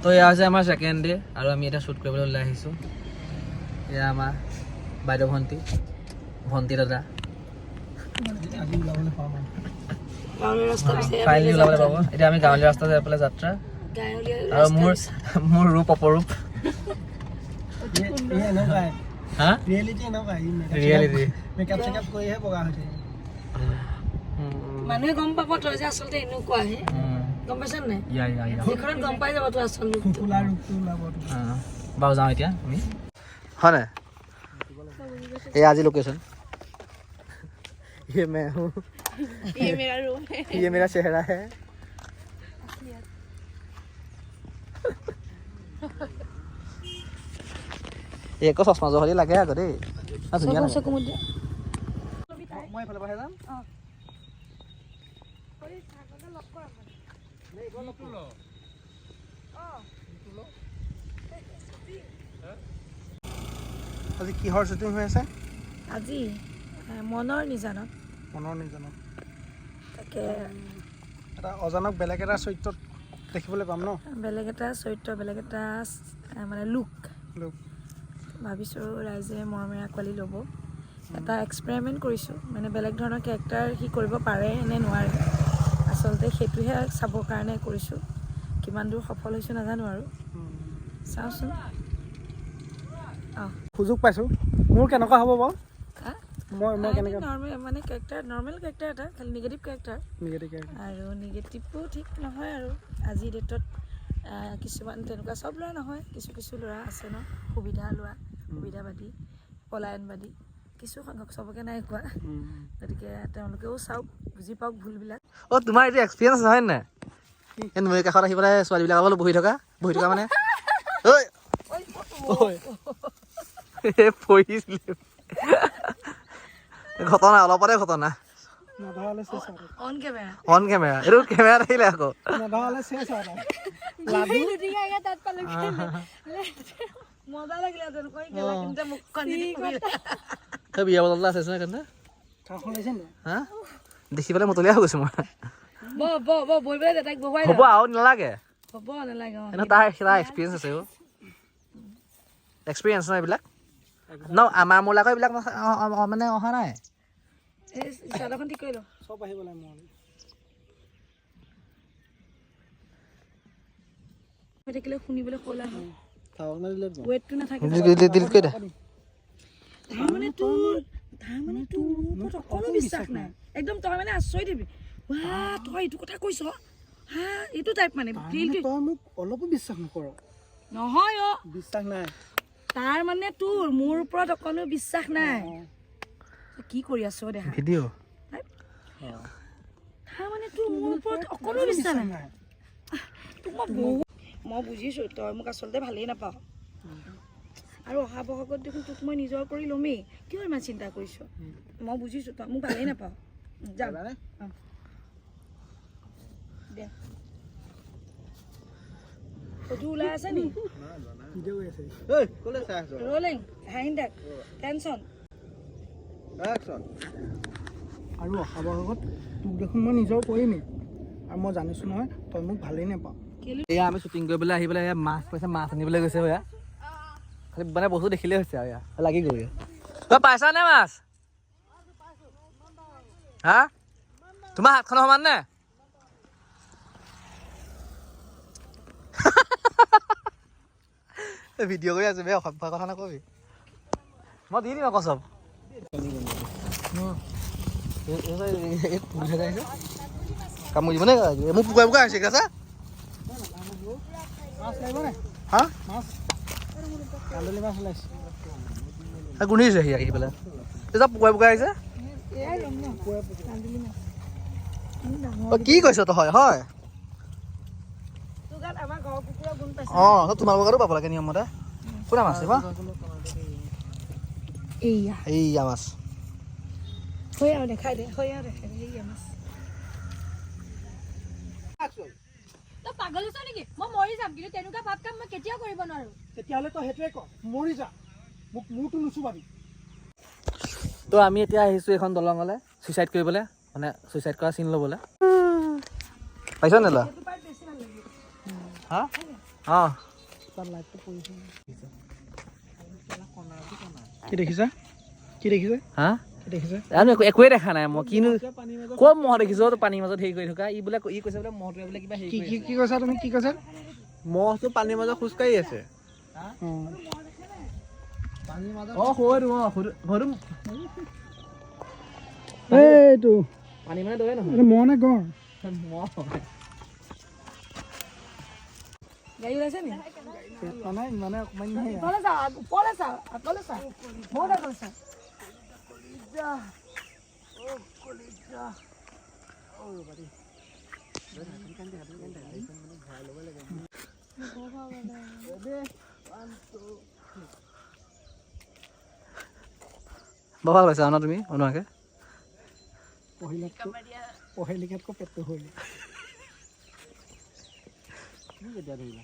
তো এয়া হৈছে আমাৰ ছেকেণ্ড ডে আৰু আমি এটা শ্বুট কৰিবলৈ ওলাই আহিছোঁ এয়া আমাৰ বাইদেউ ভণ্টি দাদা ফাইনেলি ওলাবলৈ পাব এতিয়া আমি গাঁৱলীয়া ৰাস্তা যাই পেলাই যাত্ৰা আৰু মোৰ ৰূপ অপৰূপ মানুহে গম পাব তই যে আচলতে এনেকুৱাহে গম পাইছ নাই সেইখনত গম পাই যাব তোৰ আচল ৰূপটো বাৰু যাওঁ এতিয়া আমি হয় নাই এই আজি লোকেশ্যন ये मैं हूँ ये मेरा रूम है ये मेरा चेहरा है एक चश्मा जहरी লাগে আকৌ দেই ধুনীয়া লাগে মই এইফালে পৰাহে যাম আজি কিহৰ শ্বুটিং হৈ আছে আজি মনৰ নিজানত তাকে এটা অজানক বেলেগ এটা চৰিত্ৰত দেখিবলৈ পাম ন বেলেগ এটা চৰিত্ৰ বেলেগ এটা মানে লুক ভাবিছোঁ ৰাইজে মৰমেৰে আঁকোৱালি ল'ব এটা এক্সপেৰিমেণ্ট কৰিছোঁ মানে বেলেগ ধৰণৰ কেৰেক্টাৰ সি কৰিব পাৰে নে নোৱাৰে আচলতে সেইটোহে চাবৰ কাৰণে কৰিছোঁ কিমান দূৰ সফল হৈছোঁ নাজানো আৰু চাওঁচোন সুযোগ পাইছোঁ মোৰ কেনেকুৱা হ'ব বাৰু মানে কেৰেক্টাৰ নৰ্মেল কেৰেক্টাৰ এটা খালি নিগেটিভ কেৰেক্টাৰ আৰু নিগেটিভো ঠিক নহয় আৰু আজিৰ ডেটত কিছুমান তেনেকুৱা চব ল'ৰা নহয় কিছু ল'ৰা আছে ন সুবিধাবাদী পলায়নবাদী কিছু সংখ্যক চবকে নাই কোৱা গতিকে তেওঁলোকেও চাওক বুজি পাওক ভুলবিলাক তোমাৰ এইটো এক্সপিৰিয়েঞ্চ নহয় নাই নৈ কাষত আহি পেলাই ছোৱালীবিলাক অলপ বহি থকা মানে ঘটনা অলপতে ঘটনা অন কেমেৰা এইটো কেমেৰা আহিলে আকৌ বিয়া বতলা আছে দেখি পেলাই মতলীয়া হৈ গৈছো মই হ'ব আৰু নালাগে তাৰ এক্সপিৰিয়েঞ্চ আছে এক্সপিৰিয়েঞ্চ ন এইবিলাক ন আমাৰ মোলাকৈ এইবিলাক মানে অহা নাই ঠিক কৰি লওঁ চব আহিব লাগে থাকিলে শুনিবলৈ ক'লা হয় ৱেটটো নাথাকে তাৰমানে তোৰ ওপৰত অকণো বিশ্বাস নাই একদম তই মানে আচৰিত দিবি তই এইটো কথা কৈছ এইটো টাইপ মানে তই মোক অলপো বিশ্বাস নকৰ নহয় বিশ্বাস নাই তাৰ মানে তোৰ মোৰ ওপৰত অকণো বিশ্বাস নাই কি কৰি আছ দেহা ভিডিঅ' তাৰমানে তোৰ মোৰ ওপৰত অকণো বিশ্বাস নাই তোক মই বুজিছোঁ তই মোক আচলতে ভালেই নাপাওঁ আৰু অহা বহাগত দেখোন তোক মই নিজৰ কৰি ল'মেই কিয় ইমান চিন্তা কৰিছ মই বুজিছোঁ তই মোক ভালেই নাপাওঁ যাম দে ফটো ওলাই আছে নি ৰলিং হাইণ্ডাক টেনশ্যন আৰু অহা বহাগত তোক দেখোন মই নিজৰ কৰিমেই আৰু মই জানিছোঁ নহয় তই মোক ভালেই নাপাওঁ এয়া আমি শ্বুটিং কৰিবলৈ আহি পেলাই মাছ আনিবলৈ গৈছে এয়া খালি মানে বস্তু দেখিলেই হৈছে আৰু এয়া লাগি গ'ল তই পাইছা নে মাছ হা তোমাৰ হাতখন সমান নে ভিডিঅ' কৰি আছো বে অসভ্য কথা নকবি মই দি দিম আকৌ চব কামুৰি দিব নে মোক পুকাই হৈছে গা হা গোন্ধিছে সি আহি পেলাই চব পুকাই আহিছে কি কৈছ তই হয় অঁ তোমালোকৰ গাতো পাব লাগে নিয়মমতে কোনে মাছ দিবা এইয়া মাছ দেখাই দে মাছ তই পাগল হৈছ নেকি মই মৰি যাম কিন্তু তেনেকুৱা ভাব কাম মই কেতিয়াও কৰিব নোৱাৰো তেতিয়াহ'লে তই সেইটোৱে ক মৰি যা মোক মূৰটো নুচুবাবি তো আমি এতিয়া আহিছোঁ এইখন দলঙলৈ ছুইচাইড কৰিবলৈ মানে ছুইচাইড কৰা চিন ল'বলৈ পাইছ নে ল'ৰা হা অঁ তাৰ লাইটটো পৰিছে কি দেখিছা কি দেখিছে হা কি দেখিছে জানো একোৱে দেখা নাই মই কিনো ক'ত মহ দেখিছো পানীৰ মাজত হেৰি কৰি থকা বোলে ই কৈছে বোলে মহটোৱে বোলে কিবা হেৰি কি কি কি কৈছা তুমি কি কৈছা মহটো পানীৰ মাজত খোজকাঢ়ি আছে পানীৰ মাজত এইটো পানী মানে দৌৰে নহয় এইটো মহ নে গঁড় মহ গাড়ী ওলাইছে নি মানে ইমানে অকণমান নহয় ওপৰলৈ চা ওপৰলৈ চা আগলৈ চা বহুত আগলৈ চা বৰ ভাল পাইছা ন তুমি অনুৱাকে পঢ়িলিকাতকৈ পেটটো হৈ কেতিয়া ধৰিলা